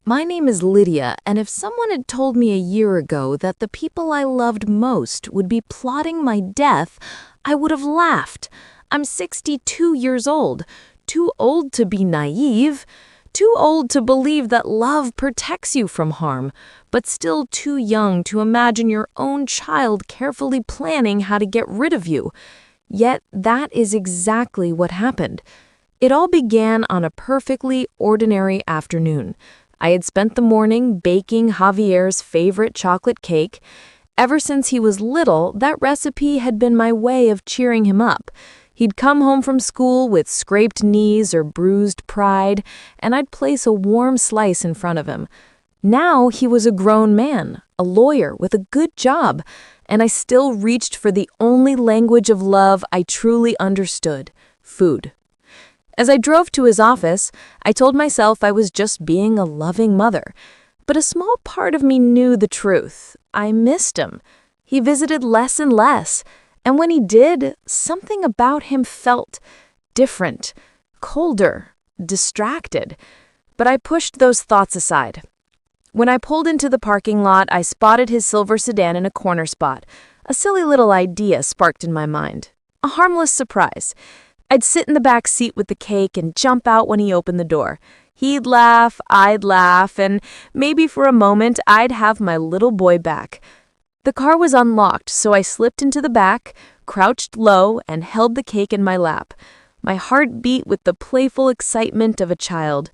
My name is Lydia, and if someone had told me a year ago that the people I loved most would be plotting my death, I would have laughed. I'm 62 years old, too old to be naive, too old to believe that love protects you from harm, but still too young to imagine your own child carefully planning how to get rid of you. Yet that is exactly what happened. It all began on a perfectly ordinary afternoon. I had spent the morning baking Javier's favorite chocolate cake. Ever since he was little, that recipe had been my way of cheering him up. He'd come home from school with scraped knees or bruised pride, and I'd place a warm slice in front of him. Now he was a grown man, a lawyer with a good job, and I still reached for the only language of love I truly understood: food. As I drove to his office, I told myself I was just being a loving mother. But a small part of me knew the truth. I missed him. He visited less and less, and when he did, something about him felt different, colder, distracted. But I pushed those thoughts aside. When I pulled into the parking lot, I spotted his silver sedan in a corner spot. A silly little idea sparked in my mind. A harmless surprise. I'd sit in the back seat with the cake and jump out when he opened the door. He'd laugh, I'd laugh, and maybe for a moment I'd have my little boy back. The car was unlocked, so I slipped into the back, crouched low, and held the cake in my lap. My heart beat with the playful excitement of a child.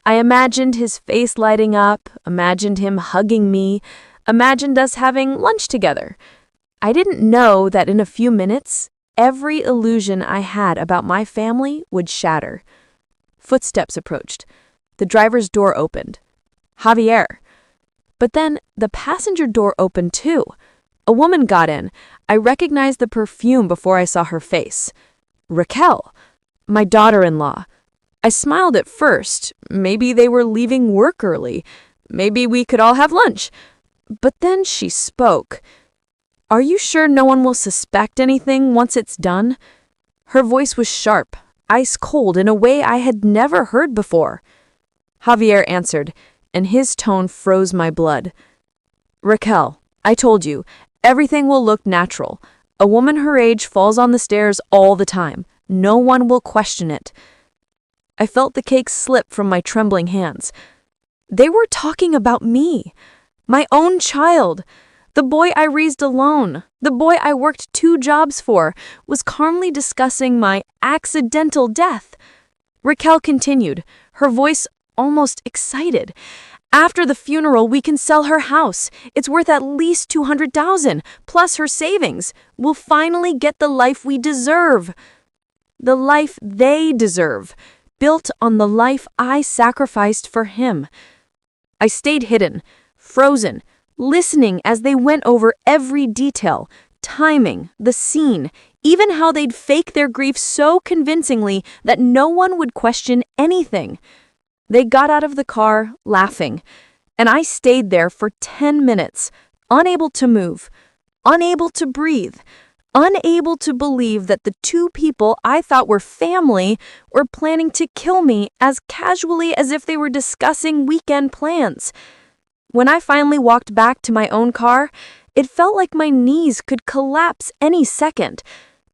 I imagined his face lighting up, imagined him hugging me, imagined us having lunch together. I didn't know that in a few minutes, every illusion I had about my family would shatter. Footsteps approached. The driver's door opened. Javier. But then the passenger door opened too. A woman got in. I recognized the perfume before I saw her face. Raquel, my daughter-in-law. I smiled at first. Maybe they were leaving work early. Maybe we could all have lunch. But then she spoke. "Are you sure no one will suspect anything once it's done?" Her voice was sharp, ice cold in a way I had never heard before. Javier answered, and his tone froze my blood. "Raquel, I told you, everything will look natural. A woman her age falls on the stairs all the time. No one will question it." I felt the cake slip from my trembling hands. They were talking about me, my own child. The boy I raised alone, the boy I worked 2 jobs for, was calmly discussing my accidental death. Raquel continued, her voice almost excited. "After the funeral, we can sell her house. It's worth at least $200,000, plus her savings. We'll finally get the life we deserve. The life they deserve, built on the life I sacrificed for him." I stayed hidden, frozen, listening as they went over every detail, timing, the scene, even how they'd fake their grief so convincingly that no one would question anything. They got out of the car, laughing, and I stayed there for 10 minutes, unable to move, unable to breathe, unable to believe that the 2 people I thought were family were planning to kill me as casually as if they were discussing weekend plans. When I finally walked back to my own car, it felt like my knees could collapse any second.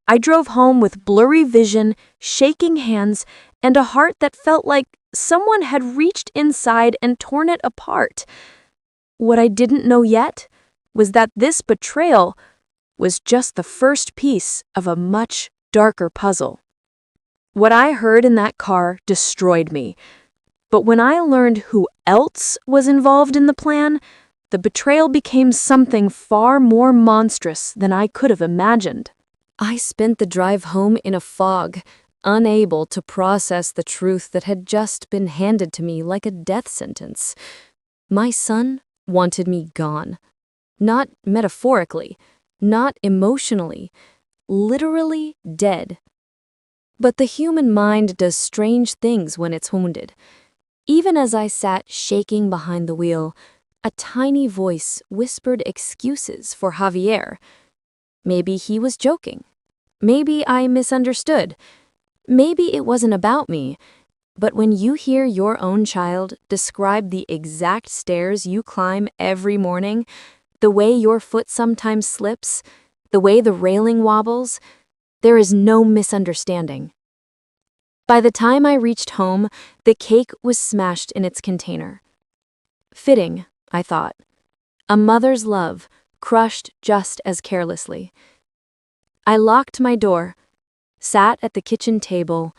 I drove home with blurry vision, shaking hands, and a heart that felt like someone had reached inside and torn it apart. What I didn't know yet was that this betrayal was just the first piece of a much darker puzzle. What I heard in that car destroyed me. But when I learned who else was involved in the plan, the betrayal became something far more monstrous than I could have imagined. I spent the drive home in a fog, unable to process the truth that had just been handed to me like a death sentence. My son wanted me gone. Not metaphorically, not emotionally, literally dead. But the human mind does strange things when it's wounded. Even as I sat shaking behind the wheel, a tiny voice whispered excuses for Javier. Maybe he was joking. Maybe I misunderstood. Maybe it wasn't about me. But when you hear your own child describe the exact stairs you climb every morning, the way your foot sometimes slips, the way the railing wobbles, there is no misunderstanding. By the time I reached home, the cake was smashed in its container. Fitting, I thought. A mother's love, crushed just as carelessly. I locked my door, sat at the kitchen table,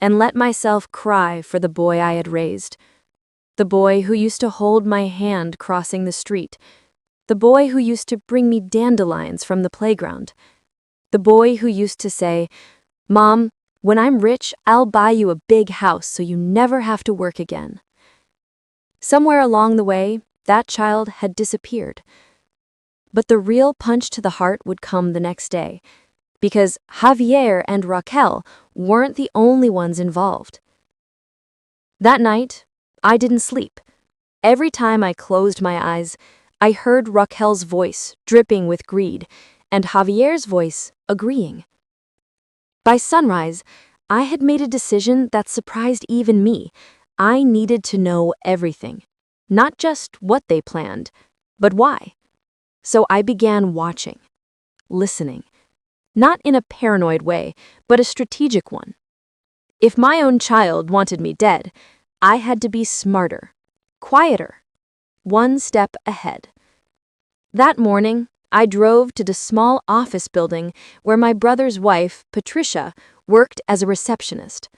and let myself cry for the boy I had raised. The boy who used to hold my hand crossing the street. The boy who used to bring me dandelions from the playground. The boy who used to say, "Mom, when I'm rich, I'll buy you a big house so you never have to work again." Somewhere along the way, that child had disappeared. But the real punch to the heart would come the next day, because Javier and Raquel weren't the only ones involved. That night, I didn't sleep. Every time I closed my eyes, I heard Raquel's voice dripping with greed, and Javier's voice agreeing. By sunrise, I had made a decision that surprised even me. I needed to know everything, not just what they planned, but why. So I began watching, listening, not in a paranoid way, but a strategic one. If my own child wanted me dead, I had to be smarter, quieter, one step ahead. That morning, I drove to the small office building where my brother's wife, Patricia, worked as a receptionist.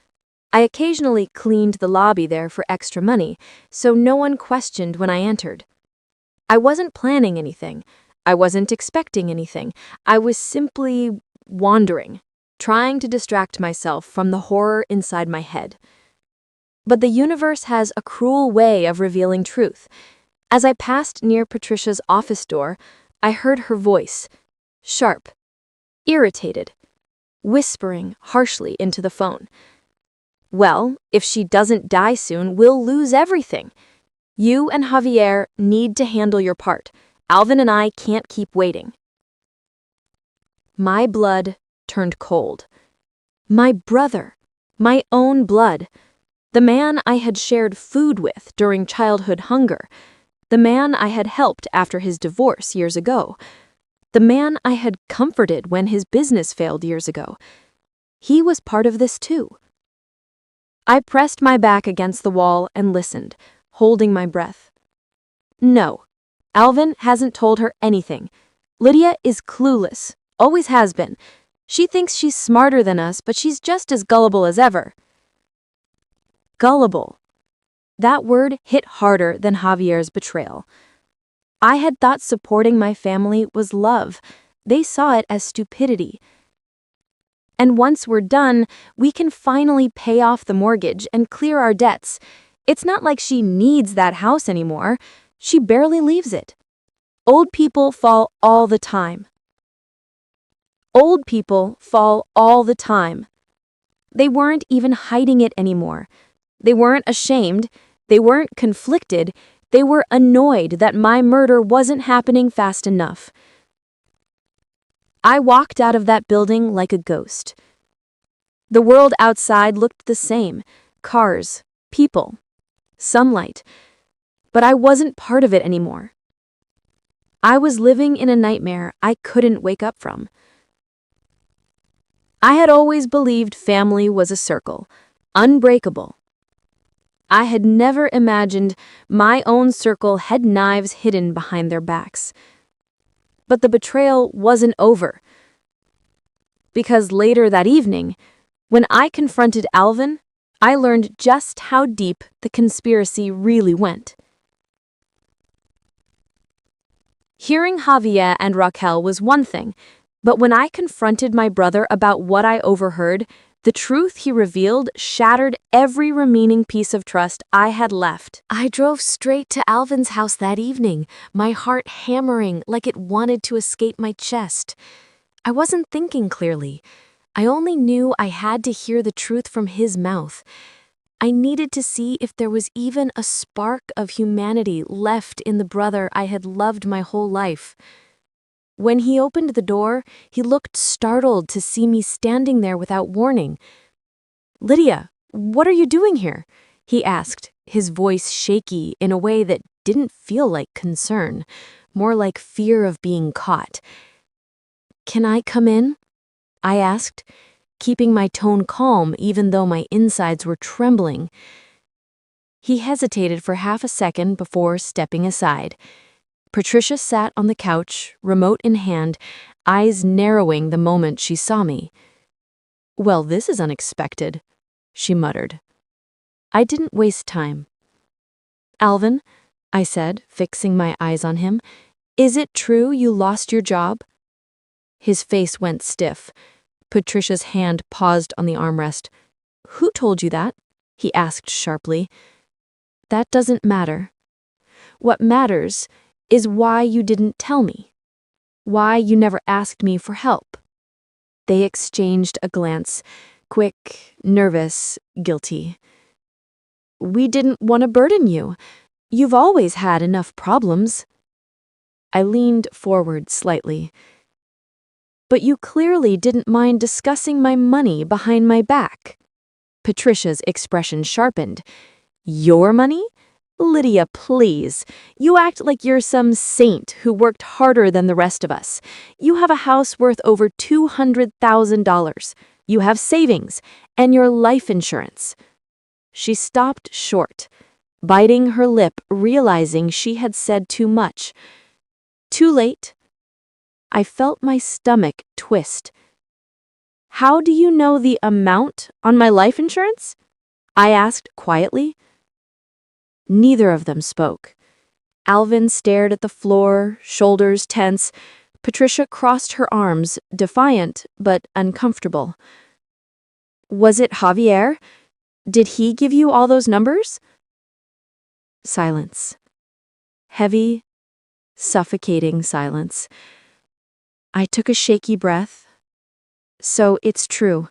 I occasionally cleaned the lobby there for extra money, so no one questioned when I entered. I wasn't planning anything. I wasn't expecting anything. I was simply wandering, trying to distract myself from the horror inside my head. But the universe has a cruel way of revealing truth. As I passed near Patricia's office door, I heard her voice, sharp, irritated, whispering harshly into the phone. "Well, if she doesn't die soon, we'll lose everything. You and Javier need to handle your part. Alvin and I can't keep waiting." My blood turned cold. My brother, my own blood, the man I had shared food with during childhood hunger, the man I had helped after his divorce years ago, the man I had comforted when his business failed years ago. He was part of this too. I pressed my back against the wall and listened, holding my breath. No, Alvin hasn't told her anything. Lydia is clueless, always has been. She thinks she's smarter than us, but she's just as gullible as ever. Gullible. That word hit harder than Javier's betrayal. I had thought supporting my family was love. They saw it as stupidity. And once we're done, we can finally pay off the mortgage and clear our debts. It's not like she needs that house anymore. She barely leaves it. Old people fall all the time. Old people fall all the time. They weren't even hiding it anymore. They weren't ashamed. They weren't conflicted. They were annoyed that my murder wasn't happening fast enough. I walked out of that building like a ghost. The world outside looked the same. Cars, people, sunlight. But I wasn't part of it anymore. I was living in a nightmare I couldn't wake up from. I had always believed family was a circle, unbreakable. I had never imagined my own circle had knives hidden behind their backs. But the betrayal wasn't over. Because later that evening, when I confronted Alvin, I learned just how deep the conspiracy really went. Hearing Javier and Raquel was one thing, but when I confronted my brother about what I overheard, the truth he revealed shattered every remaining piece of trust I had left. I drove straight to Alvin's house that evening, my heart hammering like it wanted to escape my chest. I wasn't thinking clearly. I only knew I had to hear the truth from his mouth. I needed to see if there was even a spark of humanity left in the brother I had loved my whole life. When he opened the door, he looked startled to see me standing there without warning. "Lydia, "What are you doing here?" he asked, his voice shaky in a way that didn't feel like concern, more like fear of being caught. "Can I come in?" I asked, keeping my tone calm even though my insides were trembling. He hesitated for half a second before stepping aside. Patricia sat on the couch, remote in hand, eyes narrowing the moment she saw me. "Well, this is unexpected," she muttered. I didn't waste time. "Alvin," I said, fixing my eyes on him, "is it true you lost your job?" His face went stiff. Patricia's hand paused on the armrest. "Who told you that?" he asked sharply. "That doesn't matter. What matters is why you didn't tell me. Why you never asked me for help." They exchanged a glance, quick, nervous, guilty. "We didn't want to burden you. You've always had enough problems." I leaned forward slightly. "But you clearly didn't mind discussing my money behind my back." Patricia's expression sharpened. "Your money? Lydia, please. You act like you're some saint who worked harder than the rest of us. You have a house worth over $200,000. You have savings and your life insurance." She stopped short, biting her lip, realizing she had said too much. Too late. I felt my stomach twist. "How do you know the amount on my life insurance?" I asked quietly. Neither of them spoke. Alvin stared at the floor, shoulders tense. Patricia crossed her arms, defiant but uncomfortable. "Was it Javier? Did he give you all those numbers?" Silence. Heavy, suffocating silence. I took a shaky breath. "So it's true.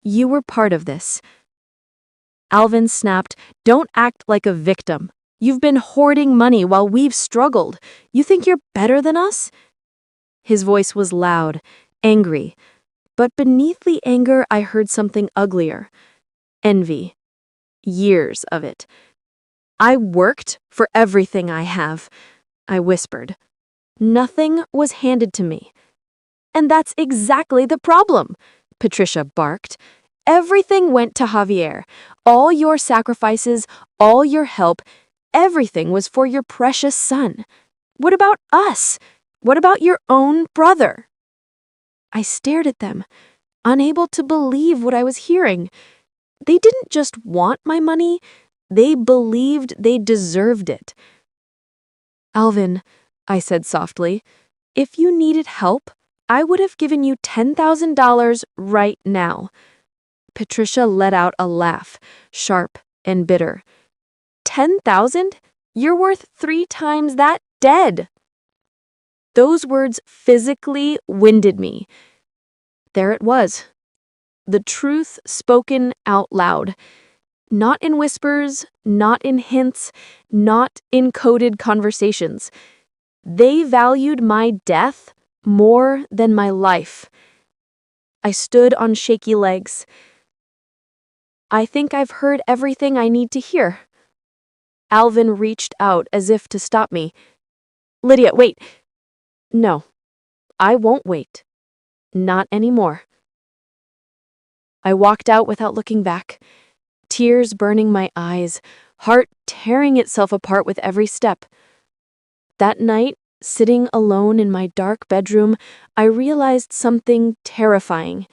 You were part of this." Alvin snapped, "Don't act like a victim. You've been hoarding money while we've struggled. You think you're better than us?" His voice was loud, angry. But beneath the anger, I heard something uglier. Envy. Years of it. "I worked for everything I have," I whispered. "Nothing was handed to me." "And that's exactly the problem," Patricia barked. "Everything went to Javier. All your sacrifices, all your help, everything was for your precious son. What about us? What about your own brother?" I stared at them, unable to believe what I was hearing. They didn't just want my money, they believed they deserved it. "Alvin," I said softly, "if you needed help, I would have given you $10,000 right now." Patricia let out a laugh, sharp and bitter. "10,000? You're worth 3 times that dead." Those words physically winded me. There it was. The truth spoken out loud. Not in whispers, not in hints, not in coded conversations. They valued my death more than my life. I stood on shaky legs. "I think I've heard everything I need to hear." Alvin reached out as if to stop me. "Lydia, wait." "No, I won't wait. Not anymore." I walked out without looking back, tears burning my eyes, heart tearing itself apart with every step. That night, sitting alone in my dark bedroom, I realized something terrifying.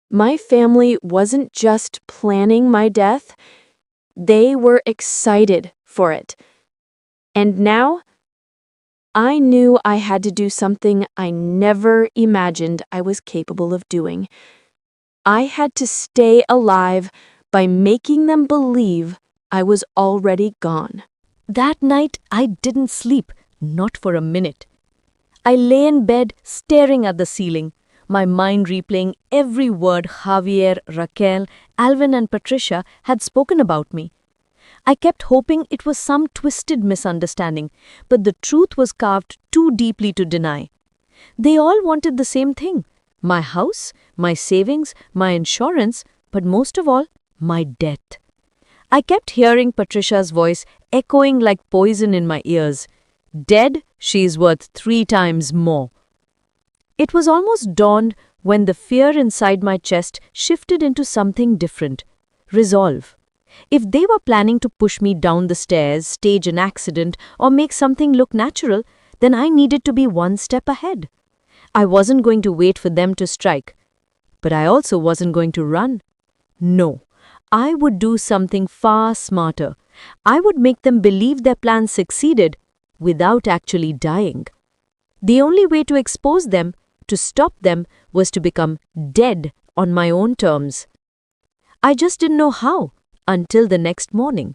My family wasn't just planning my death, they were excited for it. And now, I knew I had to do something I never imagined I was capable of doing. I had to stay alive by making them believe I was already gone. That night, I didn't sleep, not for a minute. I lay in bed staring at the ceiling, my mind replaying every word Javier, Raquel, Alvin and Patricia had spoken about me. I kept hoping it was some twisted misunderstanding, but the truth was carved too deeply to deny. They all wanted the same thing: my house, my savings, my insurance, but most of all, My death. I kept hearing Patricia's voice echoing like poison in my ears. Dead, she's worth 3 times more. It was almost dawn when the fear inside my chest shifted into something different. Resolve. If they were planning to push me down the stairs, stage an accident, or make something look natural, then I needed to be one step ahead. I wasn't going to wait for them to strike. But I also wasn't going to run. No, I would do something far smarter. I would make them believe their plan succeeded without actually dying. The only way to expose them, to stop them, was to become dead on my own terms. I just didn't know how until the next morning.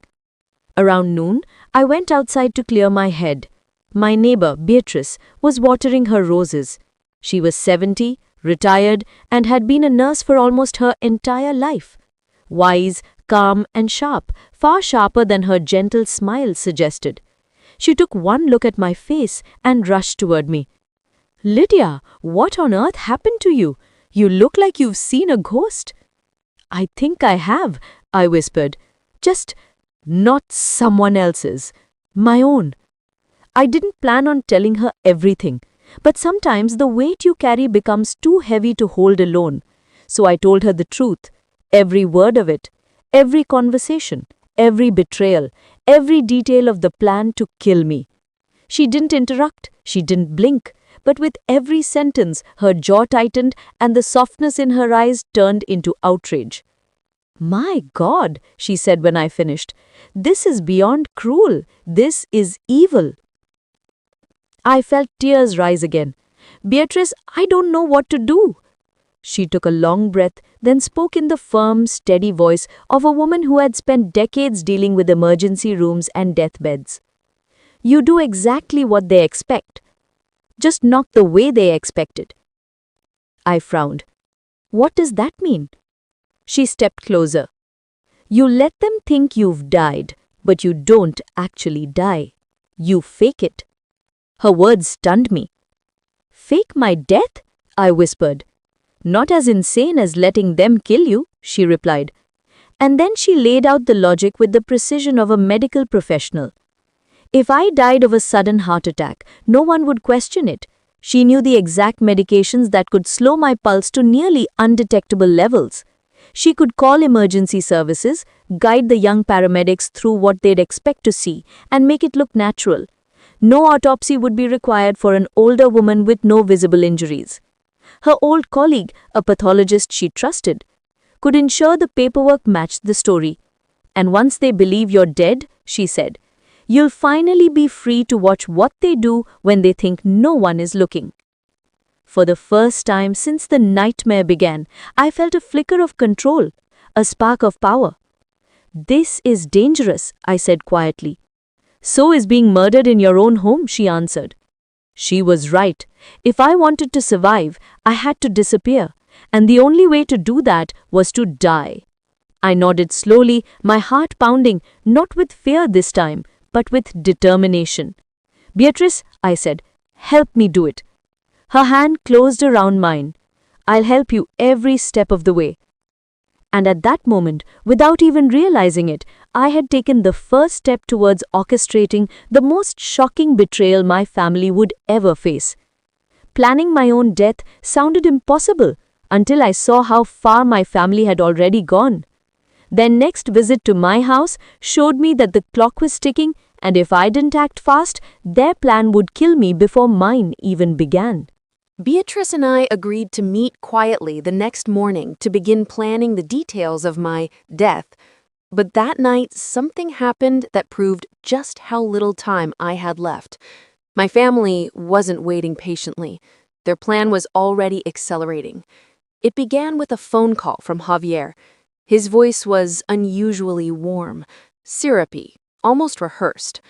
Around noon, I went outside to clear my head. My neighbor, Beatrice, was watering her roses. She was 70, retired, and had been a nurse for almost her entire life. Wise, calm, and sharp, far sharper than her gentle smile suggested. She took one look at my face and rushed toward me. "Lydia, what on earth happened to you? You look like you've seen a ghost." "I think I have," I whispered. "Just not someone else's. My own." I didn't plan on telling her everything, but sometimes the weight you carry becomes too heavy to hold alone. So I told her the truth, every word of it, every conversation, every betrayal, every detail of the plan to kill me. She didn't interrupt, she didn't blink, but with every sentence her jaw tightened and the softness in her eyes turned into outrage. "My God," she said when I finished, "this is beyond cruel. This is evil." I felt tears rise again. "Beatrice, I don't know what to do." She took a long breath, then spoke in the firm, steady voice of a woman who had spent decades dealing with emergency rooms and deathbeds. "You do exactly what they expect, just not the way they expected." I frowned. "What does that mean?" She stepped closer. "You let them think you've died, but you don't actually die. You fake it." Her words stunned me. "Fake my death?" I whispered. "Not as insane as letting them kill you," she replied. And then she laid out the logic with the precision of a medical professional. If I died of a sudden heart attack, no one would question it. She knew the exact medications that could slow my pulse to nearly undetectable levels. She could call emergency services, guide the young paramedics through what they'd expect to see, and make it look natural. No autopsy would be required for an older woman with no visible injuries. Her old colleague, a pathologist she trusted, could ensure the paperwork matched the story. "And once they believe you're dead," she said, "you'll finally be free to watch what they do when they think no one is looking." For the first time since the nightmare began, I felt a flicker of control, a spark of power. "This is dangerous," I said quietly. "So is being murdered in your own home," she answered. She was right. If I wanted to survive, I had to disappear, and the only way to do that was to die. I nodded slowly, my heart pounding, not with fear this time, but with determination. "Beatrice," I said, "help me do it." Her hand closed around mine. "I'll help you every step of the way." And at that moment, without even realizing it, I had taken the first step towards orchestrating the most shocking betrayal my family would ever face. Planning my own death sounded impossible until I saw how far my family had already gone. Their next visit to my house showed me that the clock was ticking, and if I didn't act fast, their plan would kill me before mine even began. Beatrice and I agreed to meet quietly the next morning to begin planning the details of my death. But that night, something happened that proved just how little time I had left. My family wasn't waiting patiently. Their plan was already accelerating. It began with a phone call from Javier. His voice was unusually warm, syrupy, almost rehearsed.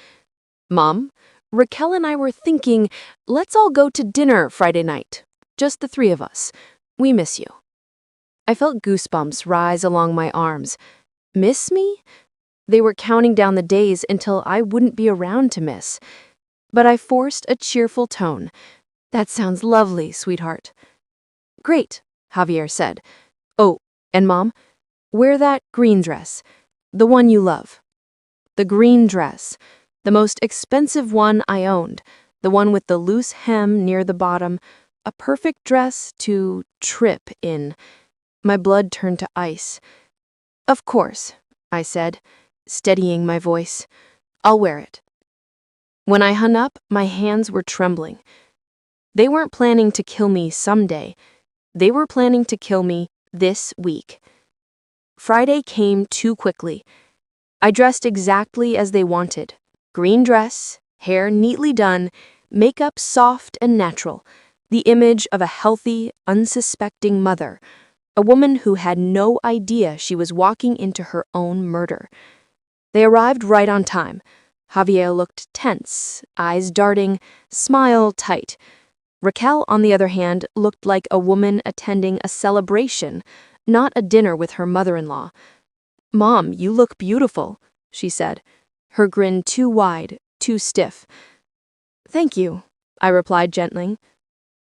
"Mom, Raquel and I were thinking, let's all go to dinner Friday night. Just the 3 of us. We miss you." I felt goosebumps rise along my arms. Miss me? They were counting down the days until I wouldn't be around to miss. But I forced a cheerful tone. "That sounds lovely, sweetheart." "Great," Javier said. "Oh, and Mom, Wear that green dress, the one you love. The green dress, the most expensive one I owned, the one with the loose hem near the bottom, a perfect dress to trip in. My blood turned to ice. Of course, I said, steadying my voice. I'll wear it. When I hung up, my hands were trembling. They weren't planning to kill me someday. They were planning to kill me this week. Friday came too quickly. I dressed exactly as they wanted. Green dress, hair neatly done, makeup soft and natural, the image of a healthy, unsuspecting mother, a woman who had no idea she was walking into her own murder. They arrived right on time. Javier looked tense, eyes darting, smile tight. Raquel, on the other hand, looked like a woman attending a celebration, not a dinner with her mother-in-law. "Mom, you look beautiful," she said, her grin too wide, too stiff. "Thank you," I replied gently.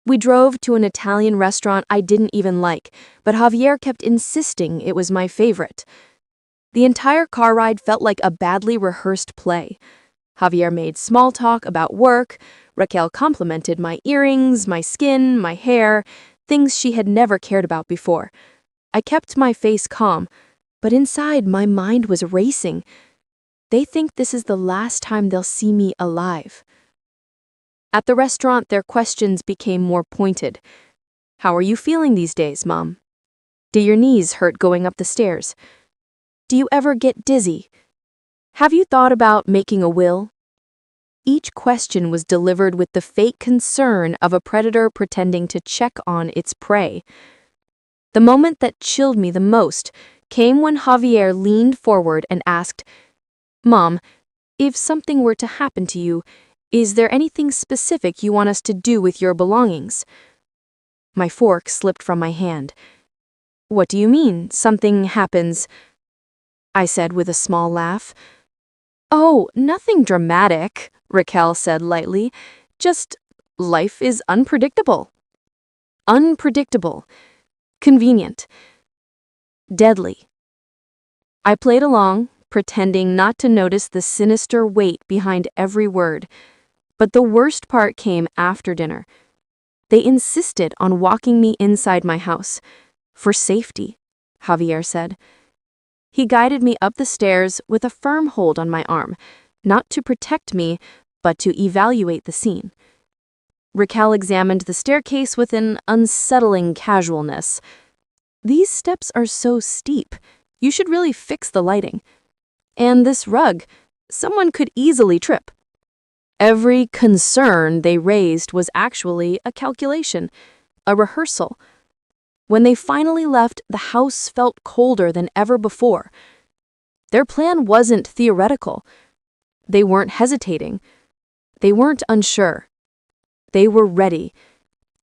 We drove to an Italian restaurant I didn't even like, but Javier kept insisting it was my favorite. The entire car ride felt like a badly rehearsed play. Javier made small talk about work, Raquel complimented my earrings, my skin, my hair, things she had never cared about before. I kept my face calm, but inside my mind was racing. They think this is the last time they'll see me alive. At the restaurant, their questions became more pointed. "How are you feeling these days, Mom? Do your knees hurt going up the stairs? Do you ever get dizzy? Have you thought about making a will?" Each question was delivered with the fake concern of a predator pretending to check on its prey. The moment that chilled me the most came when Javier leaned forward and asked, "Mom, if something were to happen to you, is there anything specific you want us to do with your belongings?" My fork slipped from my hand. "What do you mean, something happens?" I said with a small laugh. "Oh, nothing dramatic," Raquel said lightly. "Just life is unpredictable." Unpredictable. Convenient. Deadly. I played along, pretending not to notice the sinister weight behind every word. But the worst part came after dinner. They insisted on walking me inside my house. "For safety," Javier said. He guided me up the stairs with a firm hold on my arm, not to protect me, but to evaluate the scene. Raquel examined the staircase with an unsettling casualness. "These steps are so steep. You should really fix the lighting. And this rug, someone could easily trip." Every concern they raised was actually a calculation, a rehearsal. When they finally left, the house felt colder than ever before. Their plan wasn't theoretical. They weren't hesitating. They weren't unsure. They were ready.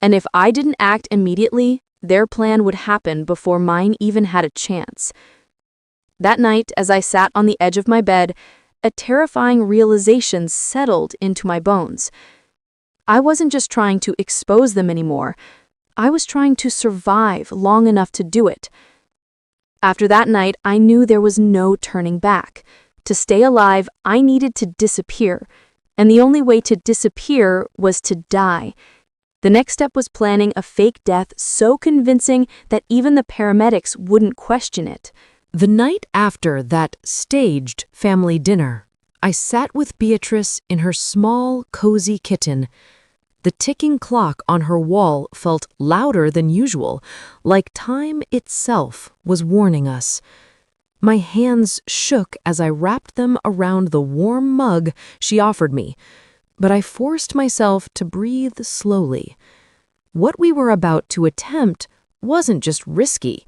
And if I didn't act immediately, their plan would happen before mine even had a chance. That night, as I sat on the edge of my bed, a terrifying realization settled into my bones. I wasn't just trying to expose them anymore. I was trying to survive long enough to do it. After that night, I knew there was no turning back. To stay alive, I needed to disappear. And the only way to disappear was to die. The next step was planning a fake death so convincing that even the paramedics wouldn't question it. The night after that staged family dinner, I sat with Beatrice in her small, cozy kitchen. The ticking clock on her wall felt louder than usual, like time itself was warning us. My hands shook as I wrapped them around the warm mug she offered me, but I forced myself to breathe slowly. What we were about to attempt wasn't just risky.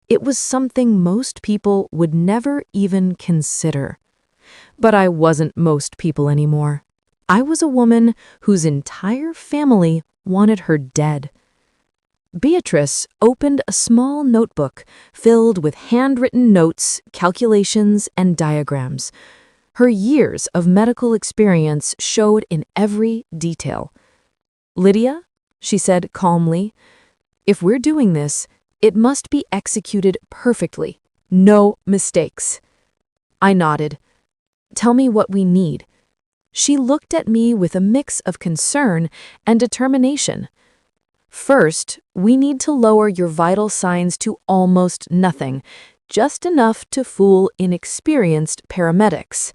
It was something most people would never even consider. But I wasn't most people anymore. I was a woman whose entire family wanted her dead. Beatrice opened a small notebook filled with handwritten notes, calculations, and diagrams. Her years of medical experience showed in every detail. "Lydia," she said calmly, "if we're doing this, it must be executed perfectly. No mistakes. I nodded. Tell me what we need. She looked at me with a mix of concern and determination. First, we need to lower your vital signs to almost nothing, just enough to fool inexperienced paramedics.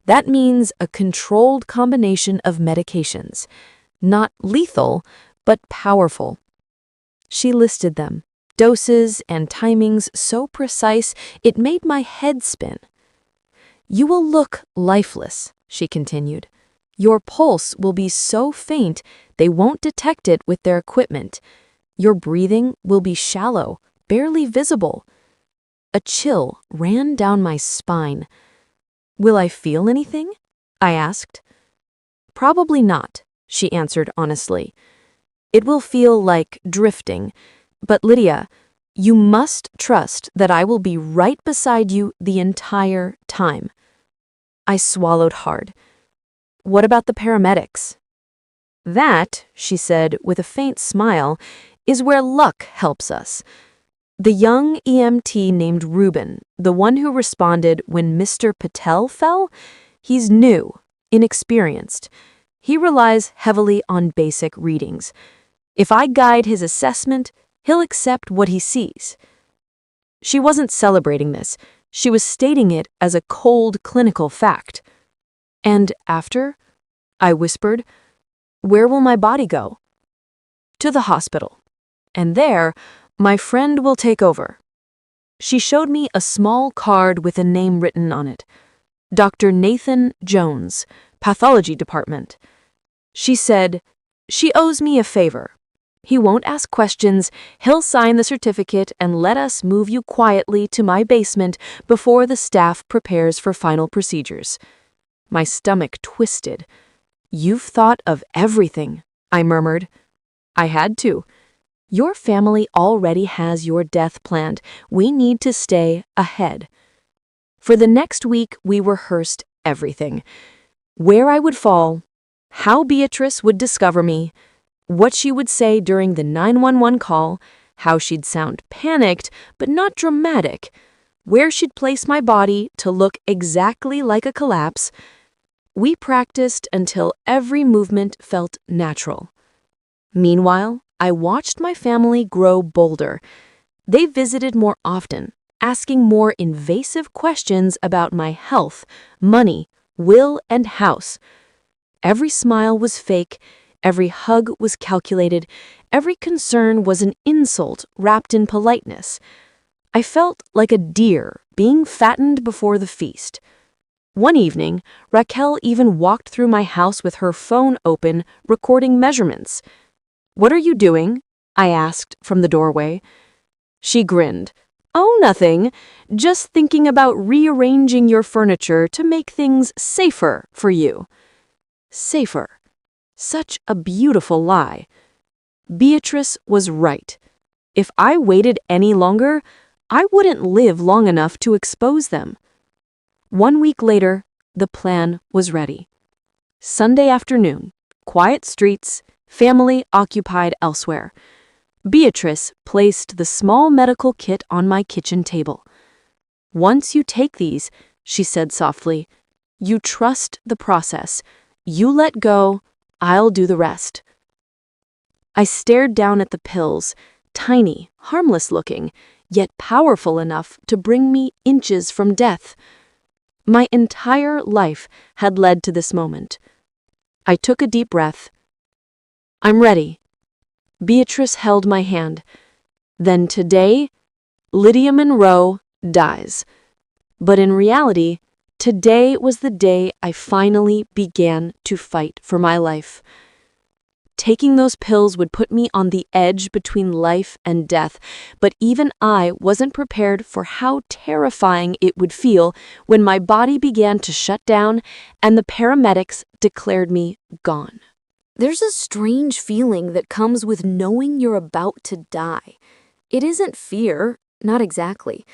That means a controlled combination of medications. Not lethal, but powerful. She listed them, doses and timings so precise it made my head spin. You will look lifeless, she continued. Your pulse will be so faint they won't detect it with their equipment. Your breathing will be shallow, barely visible. A chill ran down my spine. Will I feel anything? I asked. Probably not, she answered honestly. It will feel like drifting. But Lydia, you must trust that I will be right beside you the entire time. I swallowed hard. What about the paramedics? That, she said with a faint smile, is where luck helps us. The young EMT named Reuben, the one who responded when Mr. Patel fell, he's new, inexperienced. He relies heavily on basic readings. If I guide his assessment, he'll accept what he sees. She wasn't celebrating this. She was stating it as a cold clinical fact. And after, I whispered, where will my body go? To the hospital. And there, my friend will take over. She showed me a small card with a name written on it. Dr. Nathan Jones, Pathology Department. She said, she owes me a favor. He won't ask questions, he'll sign the certificate and let us move you quietly to my basement before the staff prepares for final procedures. My stomach twisted. You've thought of everything, I murmured. I had to. Your family already has your death planned. We need to stay ahead. For the next week, we rehearsed everything. Where I would fall, how Beatrice would discover me, what she would say during the 911 call, how she'd sound panicked but not dramatic, where she'd place my body to look exactly like a collapse. We practiced until every movement felt natural. Meanwhile, I watched my family grow bolder. They visited more often, asking more invasive questions about my health, money, will, and house. Every smile was fake, every hug was calculated, every concern was an insult wrapped in politeness. I felt like a deer being fattened before the feast. One evening, Raquel even walked through my house with her phone open, recording measurements. What are you doing? I asked from the doorway. She grinned. Oh, nothing. Just thinking about rearranging your furniture to make things safer for you. Safer. Such a beautiful lie. Beatrice was right. If I waited any longer, I wouldn't live long enough to expose them. 1 week later, the plan was ready. Sunday afternoon, quiet streets, family occupied elsewhere. Beatrice placed the small medical kit on my kitchen table. Once you take these, she said softly, you trust the process. You let go, I'll do the rest. I stared down at the pills, tiny, harmless looking, yet powerful enough to bring me inches from death. My entire life had led to this moment. I took a deep breath. I'm ready. Beatrice held my hand. Then today, Lydia Monroe dies. But in reality, today was the day I finally began to fight for my life. Taking those pills would put me on the edge between life and death, but even I wasn't prepared for how terrifying it would feel when my body began to shut down and the paramedics declared me gone. There's a strange feeling that comes with knowing you're about to die. It isn't fear, not exactly.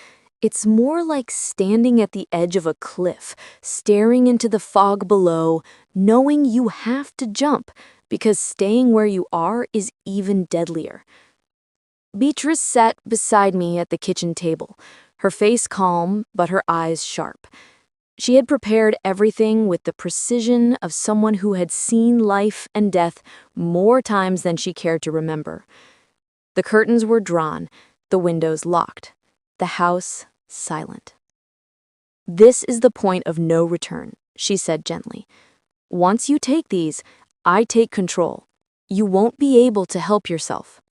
It's more like standing at the edge of a cliff, staring into the fog below, knowing you have to jump, because staying where you are is even deadlier. Beatrice sat beside me at the kitchen table. her face calm, but her eyes sharp. She had prepared everything with the precision of someone who had seen life and death more times than she cared to remember. The curtains were drawn, the windows locked, the house silent. "This is the point of no return," she said gently. "Once you take these, I take control. You won't be able to help yourself."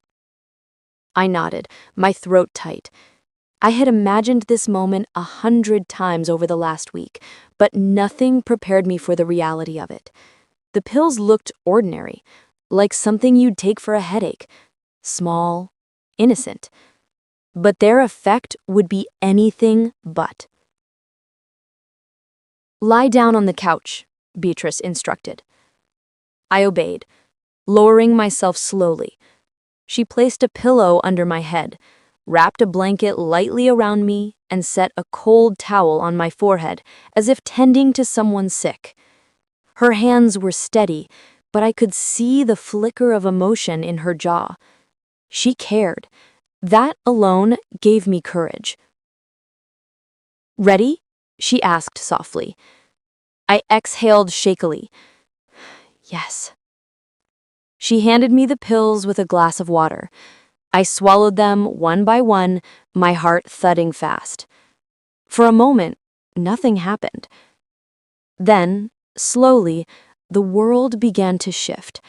I nodded, my throat tight. I had imagined this moment 100 times over the last week, but nothing prepared me for the reality of it. The pills looked ordinary, like something you'd take for a headache, small, innocent. But their effect would be anything but. "Lie down on the couch," Beatrice instructed. I obeyed, lowering myself slowly. She placed a pillow under my head, wrapped a blanket lightly around me, and set a cold towel on my forehead, as if tending to someone sick. Her hands were steady, but I could see the flicker of emotion in her jaw. She cared. That alone gave me courage. "Ready?" she asked softly. I exhaled shakily. "Yes." She handed me the pills with a glass of water. I swallowed them one by one, my heart thudding fast. For a moment, nothing happened. Then, slowly, the world began to shift.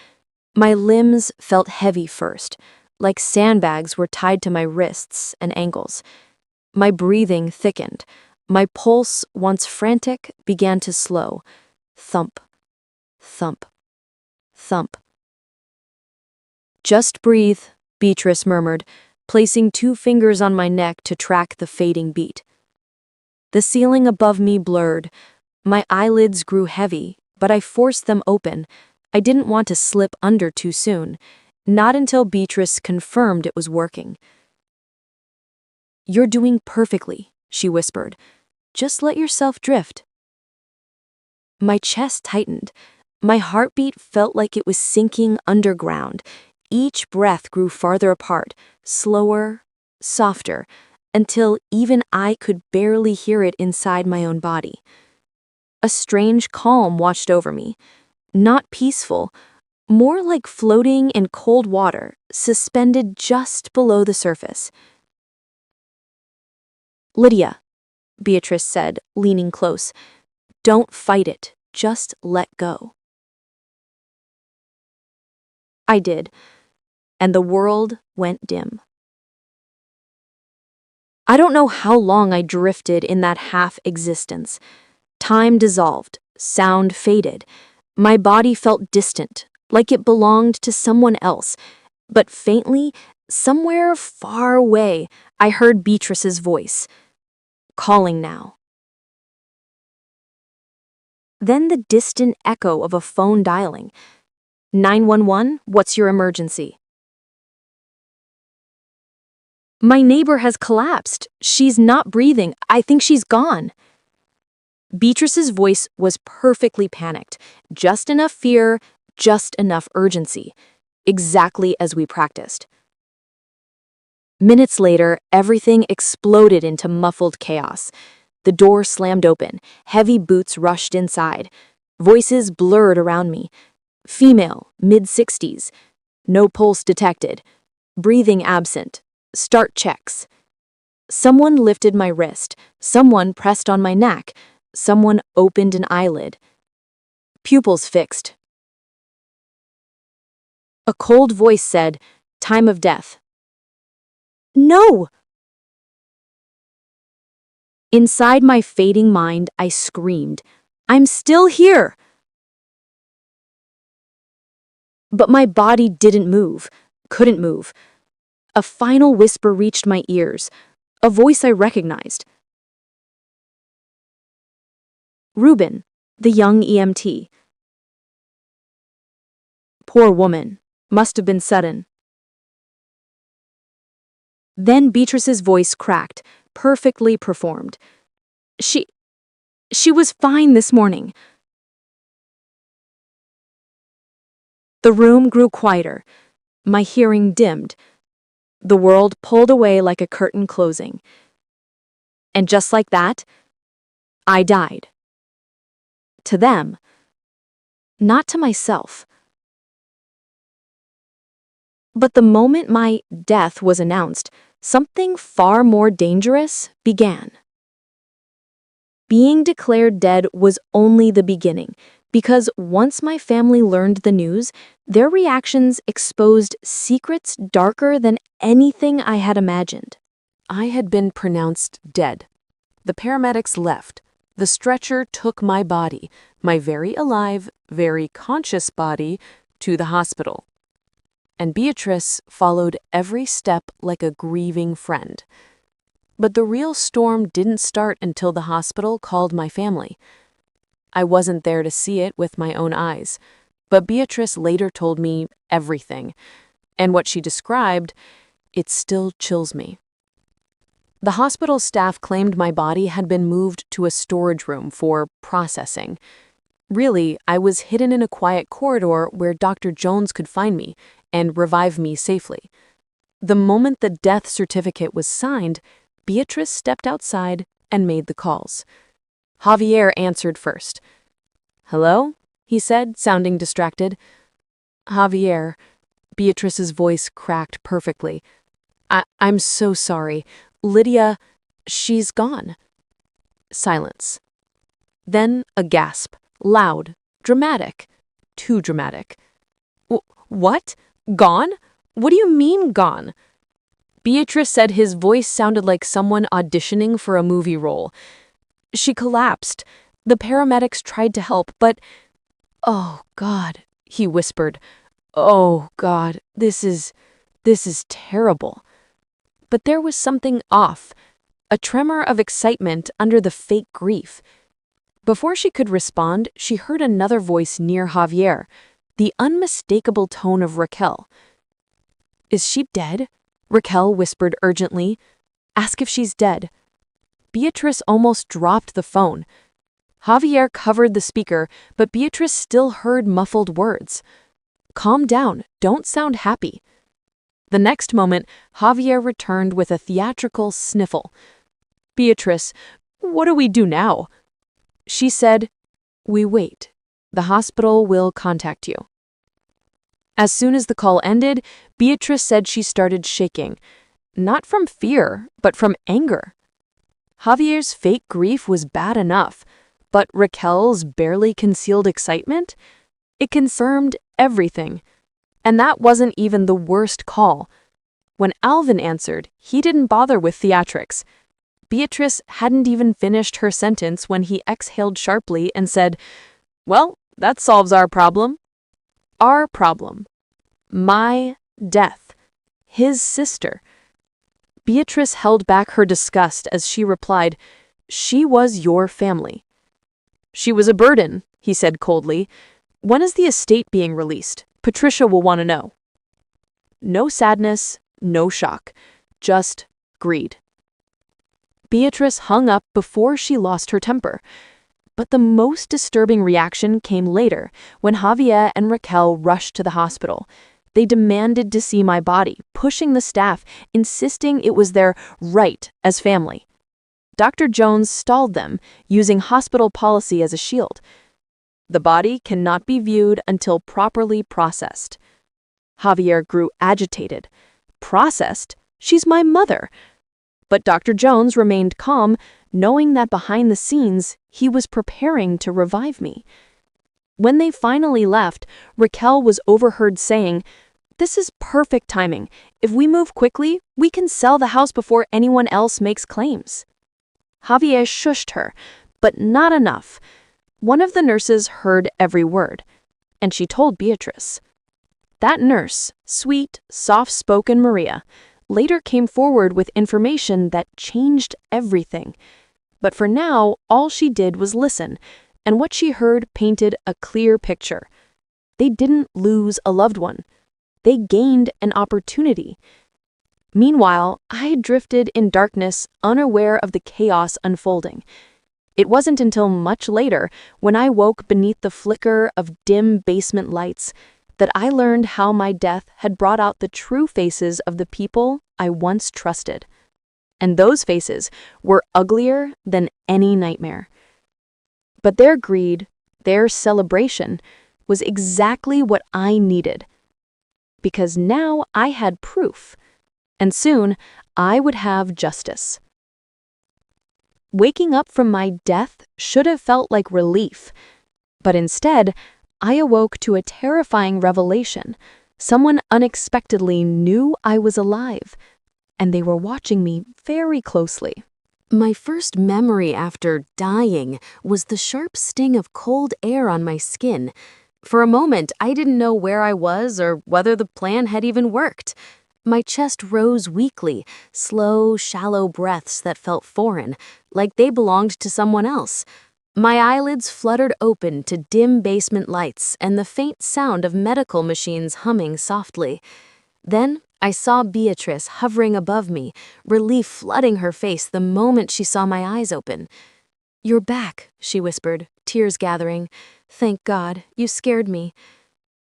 My limbs felt heavy first, like sandbags were tied to my wrists and ankles. My breathing thickened. My pulse, once frantic, began to slow. Thump, thump, thump. "Just breathe," Beatrice murmured, placing 2 fingers on my neck to track the fading beat. The ceiling above me blurred. My eyelids grew heavy, but I forced them open. I didn't want to slip under too soon, not until Beatrice confirmed it was working. "You're doing perfectly," she whispered. "Just let yourself drift." My chest tightened. My heartbeat felt like it was sinking underground. Each breath grew farther apart, slower, softer, until even I could barely hear it inside my own body. A strange calm washed over me. Not peaceful, more like floating in cold water, suspended just below the surface. "Lydia," Beatrice said, leaning close, "don't fight it, just let go." I did, and the world went dim. I don't know how long I drifted in that half-existence. Time dissolved, sound faded. My body felt distant, like it belonged to someone else. But faintly, somewhere far away, I heard Beatrice's voice, calling now. Then the distant echo of a phone dialing. 911, what's your emergency? "My neighbor has collapsed. She's not breathing. I think she's gone." Beatrice's voice was perfectly panicked. Just enough fear, just enough urgency. Exactly as we practiced. Minutes later, everything exploded into muffled chaos. The door slammed open. Heavy boots rushed inside. Voices blurred around me. Female, mid-60s. No pulse detected. Breathing absent. Start checks. Someone lifted my wrist. Someone pressed on my neck. Someone opened an eyelid. Pupils fixed. A cold voice said, "Time of death." "No!" Inside my fading mind, I screamed, "I'm still here!" But my body didn't move, couldn't move. A final whisper reached my ears, a voice I recognized. Reuben, the young EMT. Poor woman. Must have been sudden. Then Beatrice's voice cracked, perfectly performed. She was fine this morning." The room grew quieter. My hearing dimmed. The world pulled away like a curtain closing. And just like that, I died. To them, not to myself. But the moment my death was announced, something far more dangerous began. Being declared dead was only the beginning, because once my family learned the news, their reactions exposed secrets darker than anything I had imagined. I had been pronounced dead. The paramedics left. The stretcher took my body, my very alive, very conscious body, to the hospital. And Beatrice followed every step like a grieving friend. But the real storm didn't start until the hospital called my family. I wasn't there to see it with my own eyes, but Beatrice later told me everything. And what she described, it still chills me. The hospital staff claimed my body had been moved to a storage room for processing. Really, I was hidden in a quiet corridor where Dr. Jones could find me and revive me safely. The moment the death certificate was signed, Beatrice stepped outside and made the calls. Javier answered first. "Hello?" he said, sounding distracted. "Javier," Beatrice's voice cracked perfectly. I'm so sorry. Lydia, she's gone." Silence. Then a gasp, loud, dramatic, too dramatic. What? Gone? What do you mean gone?" Beatrice said his voice sounded like someone auditioning for a movie role. "She collapsed. The paramedics tried to help, but—" "Oh, God," he whispered. "Oh, God, this is terrible." But there was something off, a tremor of excitement under the fake grief. Before she could respond, she heard another voice near Javier, the unmistakable tone of Raquel. "Is she dead?" Raquel whispered urgently. "Ask if she's dead." Beatrice almost dropped the phone. Javier covered the speaker, but Beatrice still heard muffled words. "Calm down, don't sound happy." The next moment, Javier returned with a theatrical sniffle. "Beatrice, what do we do now?" She said, "We wait. The hospital will contact you." As soon as the call ended, Beatrice said she started shaking, not from fear, but from anger. Javier's fake grief was bad enough, but Raquel's barely concealed excitement? It confirmed everything. And that wasn't even the worst call. When Alvin answered, he didn't bother with theatrics. Beatrice hadn't even finished her sentence when he exhaled sharply and said, "Well, that solves our problem." Our problem. My death. His sister. Beatrice held back her disgust as she replied, "She was your family." "She was a burden," he said coldly. "When is the estate being released? Patricia will want to know." No sadness, no shock, just greed. Beatrice hung up before she lost her temper. But the most disturbing reaction came later, when Javier and Raquel rushed to the hospital. They demanded to see my body, pushing the staff, insisting it was their right as family. Dr. Jones stalled them, using hospital policy as a shield. The body cannot be viewed until properly processed. Javier grew agitated. Processed? She's my mother. But Dr. Jones remained calm, knowing that behind the scenes, he was preparing to revive me. When they finally left, Raquel was overheard saying, "This is perfect timing. If we move quickly, we can sell the house before anyone else makes claims." Javier shushed her, but not enough. One of the nurses heard every word, and she told Beatrice. That nurse, sweet, soft-spoken Maria, later came forward with information that changed everything. But for now, all she did was listen, and what she heard painted a clear picture. They didn't lose a loved one. They gained an opportunity. Meanwhile, I had drifted in darkness, unaware of the chaos unfolding. It wasn't until much later, when I woke beneath the flicker of dim basement lights, that I learned how my death had brought out the true faces of the people I once trusted. and those faces were uglier than any nightmare. But their greed, their celebration, was exactly what I needed. Because now I had proof, and soon I would have justice. Waking up from my death should have felt like relief, but instead, I awoke to a terrifying revelation. Someone unexpectedly knew I was alive, and they were watching me very closely. My first memory after dying was the sharp sting of cold air on my skin. For a moment, I didn't know where I was or whether the plan had even worked. My chest rose weakly, slow, shallow breaths that felt foreign, like they belonged to someone else. My eyelids fluttered open to dim basement lights and the faint sound of medical machines humming softly. Then I saw Beatrice hovering above me, relief flooding her face the moment she saw my eyes open. "You're back," she whispered, tears gathering. "Thank God, you scared me."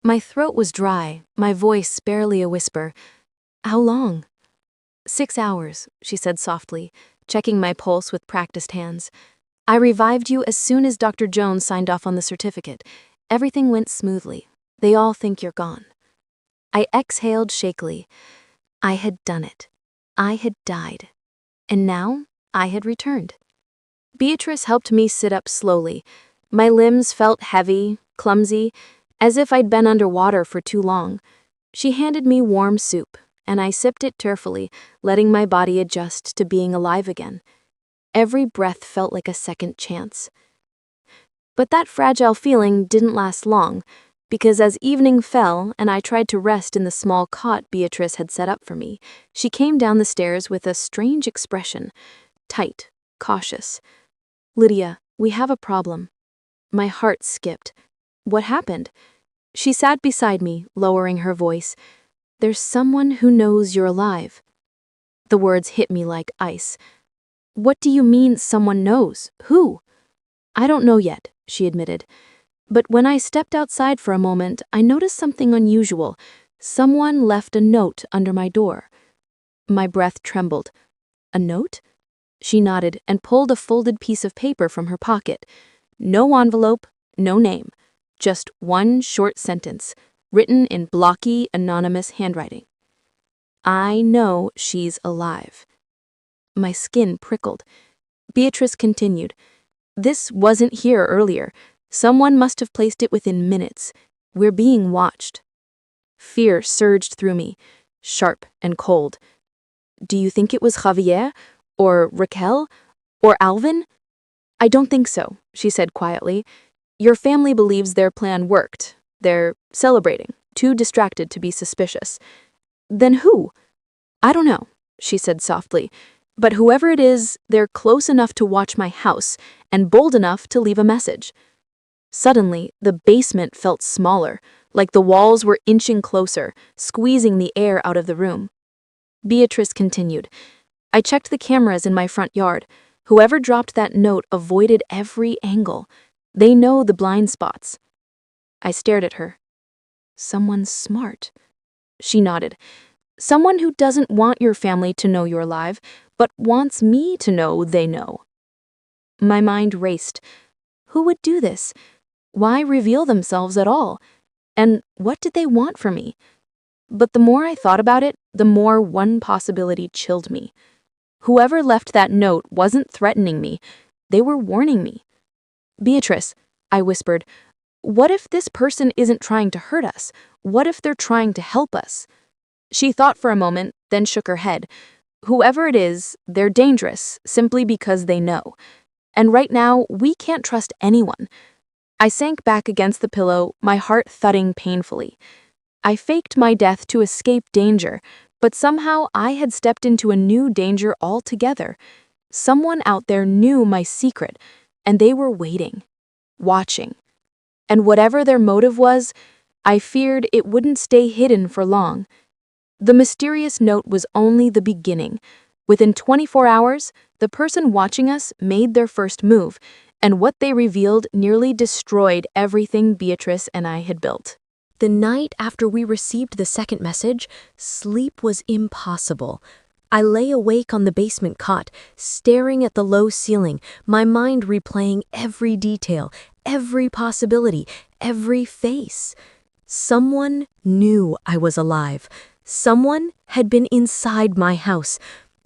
My throat was dry, my voice barely a whisper. "How long?" 6 hours, she said softly, checking my pulse with practiced hands. "I revived you as soon as Dr. Jones signed off on the certificate. Everything went smoothly. They all think you're gone." I exhaled shakily. I had done it. I had died. And now I had returned. Beatrice helped me sit up slowly. My limbs felt heavy, clumsy, as if I'd been underwater for too long. She handed me warm soup, and I sipped it tearfully, letting my body adjust to being alive again. Every breath felt like a second chance. But that fragile feeling didn't last long, because as evening fell and I tried to rest in the small cot Beatrice had set up for me, she came down the stairs with a strange expression, tight, cautious. "Lydia, we have a problem." My heart skipped. "What happened?" She sat beside me, lowering her voice. "There's someone who knows you're alive." The words hit me like ice. "What do you mean someone knows? Who?" "I don't know yet," she admitted. "But when I stepped outside for a moment, I noticed something unusual. Someone left a note under my door." My breath trembled. "A note?" She nodded and pulled a folded piece of paper from her pocket. No envelope, no name. Just one short sentence, written in blocky, anonymous handwriting. "I know she's alive." My skin prickled. Beatrice continued. "This wasn't here earlier. Someone must have placed it within minutes. We're being watched." Fear surged through me, sharp and cold. "Do you think it was Javier? Or Raquel? Or Alvin?" "I don't think so," she said quietly. "Your family believes their plan worked. They're celebrating, too distracted to be suspicious." "Then who?" "I don't know," she said softly. "But whoever it is, they're close enough to watch my house and bold enough to leave a message." Suddenly, the basement felt smaller, like the walls were inching closer, squeezing the air out of the room. Beatrice continued. "I checked the cameras in my front yard. Whoever dropped that note avoided every angle. They know the blind spots." I stared at her. "Someone smart." She nodded. "Someone who doesn't want your family to know you're alive, but wants me to know they know." My mind raced. Who would do this? Why reveal themselves at all? And what did they want from me? But the more I thought about it, the more one possibility chilled me. Whoever left that note wasn't threatening me. They were warning me. "Beatrice," I whispered, "what if this person isn't trying to hurt us? What if they're trying to help us?" She thought for a moment, then shook her head. "Whoever it is, they're dangerous, simply because they know. And right now, we can't trust anyone." I sank back against the pillow, my heart thudding painfully. I faked my death to escape danger, but somehow I had stepped into a new danger altogether. Someone out there knew my secret, and they were waiting, watching. And whatever their motive was, I feared it wouldn't stay hidden for long. The mysterious note was only the beginning. Within 24 hours, the person watching us made their first move, and what they revealed nearly destroyed everything Beatrice and I had built. The night after we received the second message, sleep was impossible. I lay awake on the basement cot, staring at the low ceiling, my mind replaying every detail, every possibility, every face. Someone knew I was alive. Someone had been inside my house.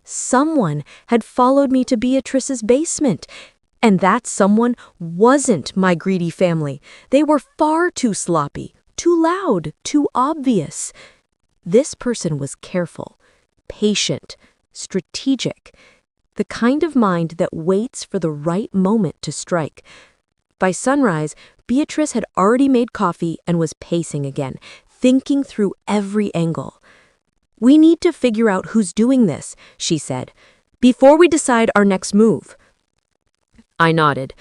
Someone had followed me to Beatrice's basement. And that someone wasn't my greedy family. They were far too sloppy, too loud, too obvious. This person was careful, patient, strategic, the kind of mind that waits for the right moment to strike. By sunrise, Beatrice had already made coffee and was pacing again, thinking through every angle. "We need to figure out who's doing this," she said, "before we decide our next move." I nodded.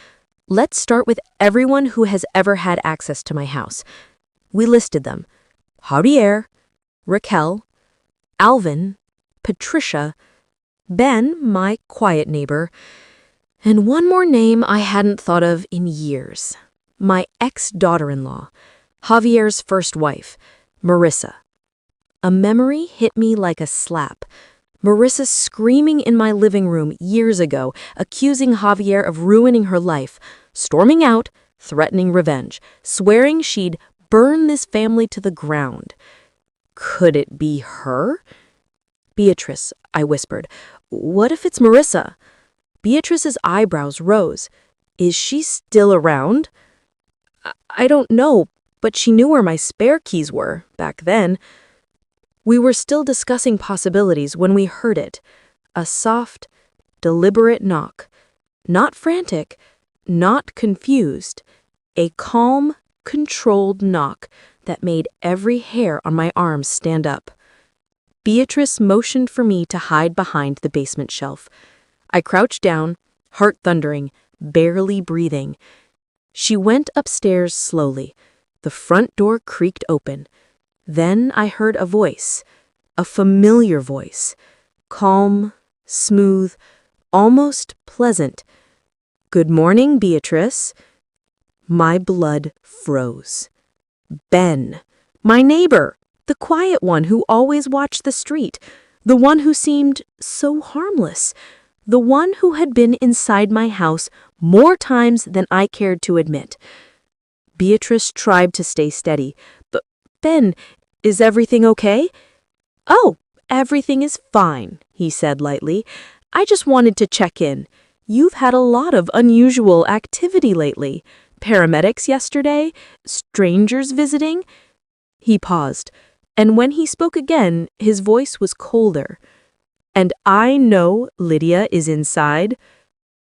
"Let's start with everyone who has ever had access to my house." We listed them. Javier, Raquel, Alvin, Patricia, Ben, my quiet neighbor, and one more name I hadn't thought of in years. My ex-daughter-in-law, Javier's first wife, Marissa. A memory hit me like a slap. Marissa screaming in my living room years ago, accusing Javier of ruining her life, storming out, threatening revenge, swearing she'd burn this family to the ground. Could it be her? "Beatrice," I whispered. "What if it's Marissa?" Beatrice's eyebrows rose. "Is she still around?" I don't know, but she knew where my spare keys were back then." We were still discussing possibilities when we heard it. A soft, deliberate knock. Not frantic, not confused. A calm, controlled knock that made every hair on my arms stand up. Beatrice motioned for me to hide behind the basement shelf. I crouched down, heart thundering, barely breathing. She went upstairs slowly. The front door creaked open. Then I heard a voice, a familiar voice, calm, smooth, almost pleasant. "Good morning, Beatrice." My blood froze. Ben, my neighbor, the quiet one who always watched the street, the one who seemed so harmless, the one who had been inside my house more times than I cared to admit. Beatrice tried to stay steady. "But, Ben, is everything okay?" "Oh, everything is fine," he said lightly. "I just wanted to check in. You've had a lot of unusual activity lately. Paramedics yesterday? Strangers visiting?" He paused, and when he spoke again, his voice was colder. "And I know Lydia is inside?"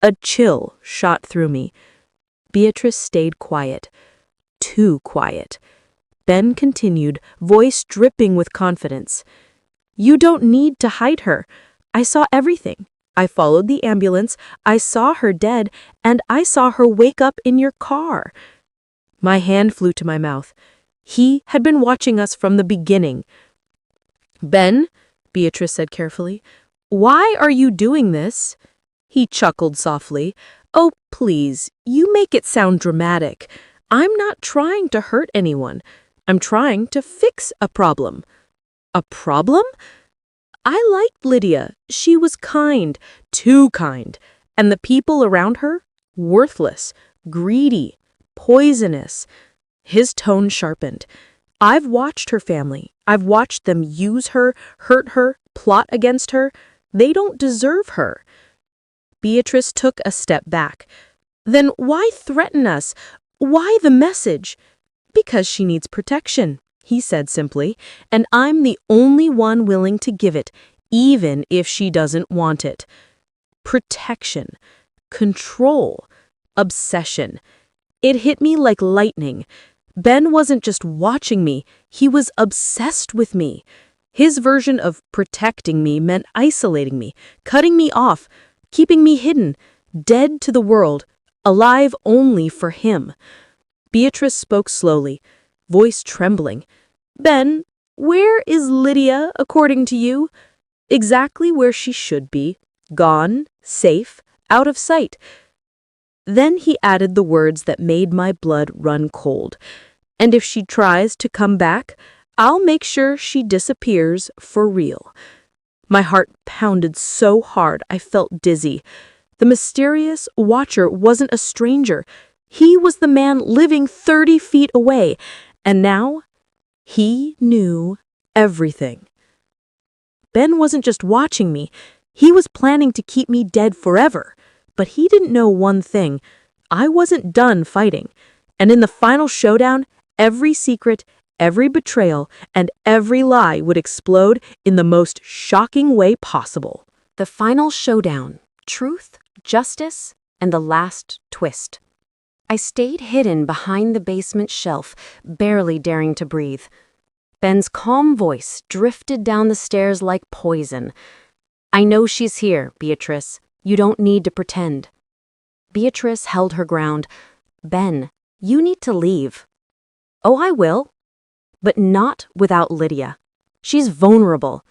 A chill shot through me. Beatrice stayed quiet. Too quiet. Ben continued, voice dripping with confidence. "You don't need to hide her. I saw everything. I followed the ambulance, I saw her dead, and I saw her wake up in your car." My hand flew to my mouth. He had been watching us from the beginning. "Ben," Beatrice said carefully, "why are you doing this?" He chuckled softly. "Oh, please, you make it sound dramatic. I'm not trying to hurt anyone. I'm trying to fix a problem." "A problem?" "I liked Lydia. She was kind, too kind. And the people around her? Worthless, greedy, poisonous." His tone sharpened. "I've watched her family. I've watched them use her, hurt her, plot against her. They don't deserve her." Beatrice took a step back. "Then why threaten us? Why the message?" "Because she needs protection," he said simply, "and I'm the only one willing to give it, even if she doesn't want it." Protection, control, obsession. It hit me like lightning. Ben wasn't just watching me, he was obsessed with me. His version of protecting me meant isolating me, cutting me off, keeping me hidden, dead to the world, alive only for him. Beatrice spoke slowly, voice trembling. "Ben, where is Lydia, according to you?" "Exactly where she should be. Gone, safe, out of sight." Then he added the words that made my blood run cold. "And if she tries to come back, I'll make sure she disappears for real." My heart pounded so hard I felt dizzy. The mysterious watcher wasn't a stranger. He was the man living 30 feet away, and now he knew everything. Ben wasn't just watching me. He was planning to keep me dead forever. But he didn't know one thing. I wasn't done fighting. And in the final showdown, every secret, every betrayal, and every lie would explode in the most shocking way possible. The final showdown. Truth, justice, and the last twist. I stayed hidden behind the basement shelf, barely daring to breathe. Ben's calm voice drifted down the stairs like poison. "I know she's here, Beatrice. You don't need to pretend." Beatrice held her ground. "Ben, you need to leave." "Oh, I will. But not without Lydia. She's vulnerable,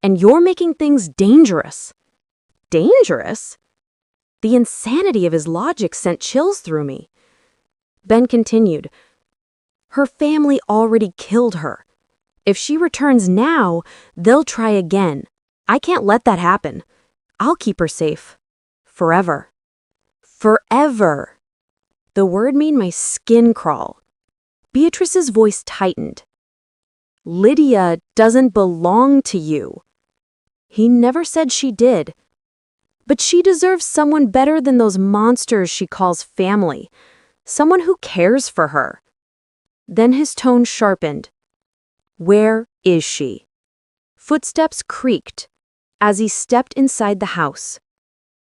and you're making things dangerous." "Dangerous?" The insanity of his logic sent chills through me. Ben continued, "Her family already killed her. If she returns now, they'll try again. I can't let that happen. I'll keep her safe. Forever." Forever. The word made my skin crawl. Beatrice's voice tightened. "Lydia doesn't belong to you." He never said she did. But she deserves someone better than those monsters she calls family. Someone who cares for her. Then his tone sharpened. "Where is she?" Footsteps creaked as he stepped inside the house.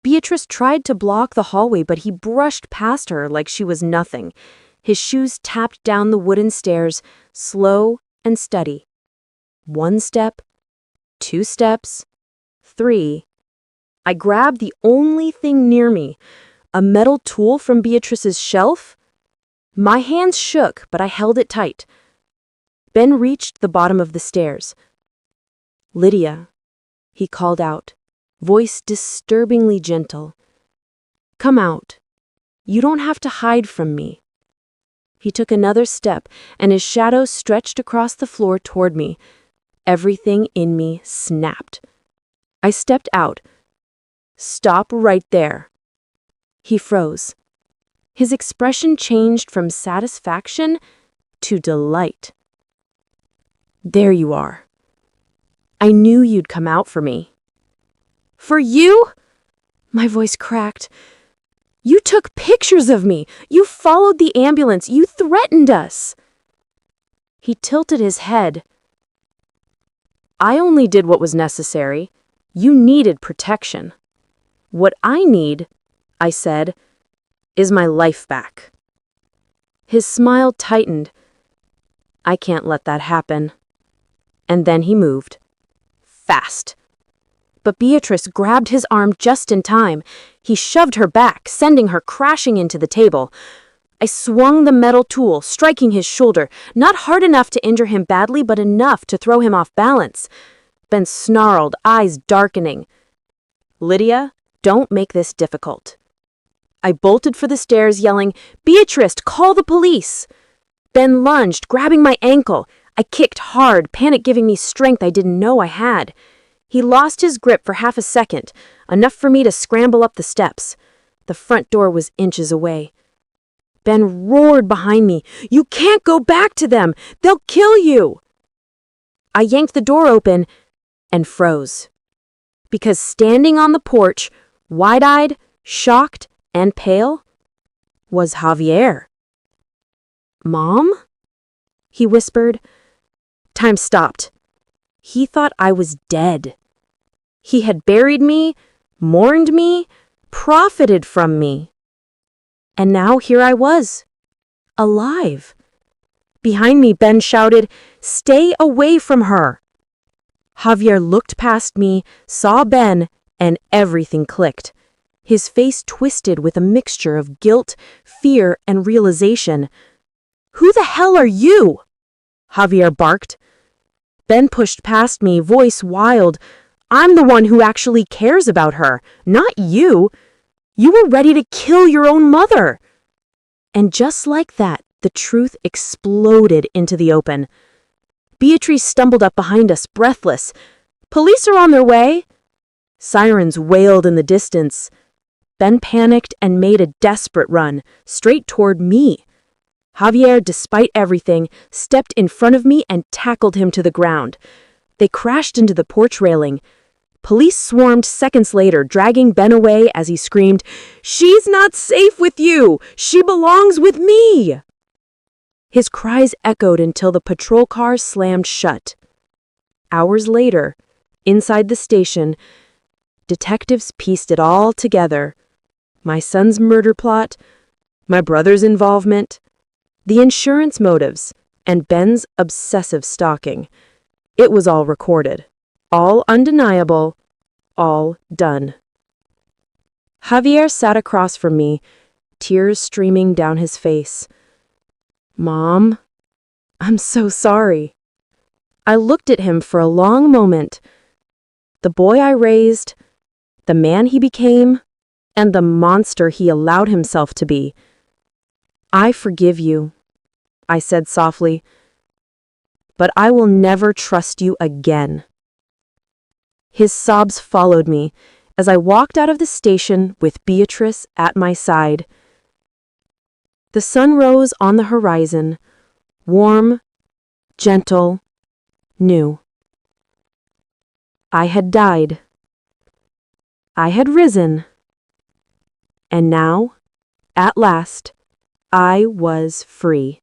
Beatrice tried to block the hallway, but he brushed past her like she was nothing. His shoes tapped down the wooden stairs, slow and steady. 1 step, 2 steps, 3. I grabbed the only thing near me, a metal tool from Beatrice's shelf. My hands shook, but I held it tight. Ben reached the bottom of the stairs. "Lydia," he called out, voice disturbingly gentle. "Come out. You don't have to hide from me." He took another step, and his shadow stretched across the floor toward me. Everything in me snapped. I stepped out. "Stop right there." He froze. His expression changed from satisfaction to delight. "There you are. I knew you'd come out for me." "For you?" My voice cracked. "You took pictures of me. You followed the ambulance. You threatened us." He tilted his head. "I only did what was necessary. You needed protection. What I need," I said, "is my life back." His smile tightened. "I can't let that happen." And then he moved. Fast. But Beatrice grabbed his arm just in time. He shoved her back, sending her crashing into the table. I swung the metal tool, striking his shoulder, not hard enough to injure him badly, but enough to throw him off balance. Ben snarled, eyes darkening. "Lydia, don't make this difficult." I bolted for the stairs, yelling, "Beatrice, call the police!" Ben lunged, grabbing my ankle. I kicked hard, panic giving me strength I didn't know I had. He lost his grip for half a second, enough for me to scramble up the steps. The front door was inches away. Ben roared behind me, "You can't go back to them! They'll kill you!" I yanked the door open and froze. Because standing on the porch, wide-eyed, shocked, and pale, was Javier. "Mom?" he whispered. Time stopped. He thought I was dead. He had buried me, mourned me, profited from me. And now here I was, alive. Behind me, Ben shouted, "Stay away from her!" Javier looked past me, saw Ben, and everything clicked. His face twisted with a mixture of guilt, fear, and realization. "Who the hell are you?" Javier barked. Ben pushed past me, voice wild. "I'm the one who actually cares about her, not you. You were ready to kill your own mother." And just like that, the truth exploded into the open. Beatrice stumbled up behind us, breathless. Police are on their way! Sirens wailed in the distance. Ben panicked and made a desperate run, straight toward me. Javier, despite everything, stepped in front of me and tackled him to the ground. They crashed into the porch railing. Police swarmed seconds later, dragging Ben away as he screamed, "She's not safe with you! She belongs with me!" His cries echoed until the patrol car slammed shut. Hours later, inside the station, detectives pieced it all together. My son's murder plot, my brother's involvement, the insurance motives, and Ben's obsessive stalking. It was all recorded, all undeniable, all done. Javier sat across from me, tears streaming down his face. "Mom, I'm so sorry." I looked at him for a long moment. The boy I raised, the man he became, and the monster he allowed himself to be. "I forgive you," I said softly, "but I will never trust you again." His sobs followed me as I walked out of the station with Beatrice at my side. The sun rose on the horizon, warm, gentle, new. I had died. I had risen. And now, at last, I was free.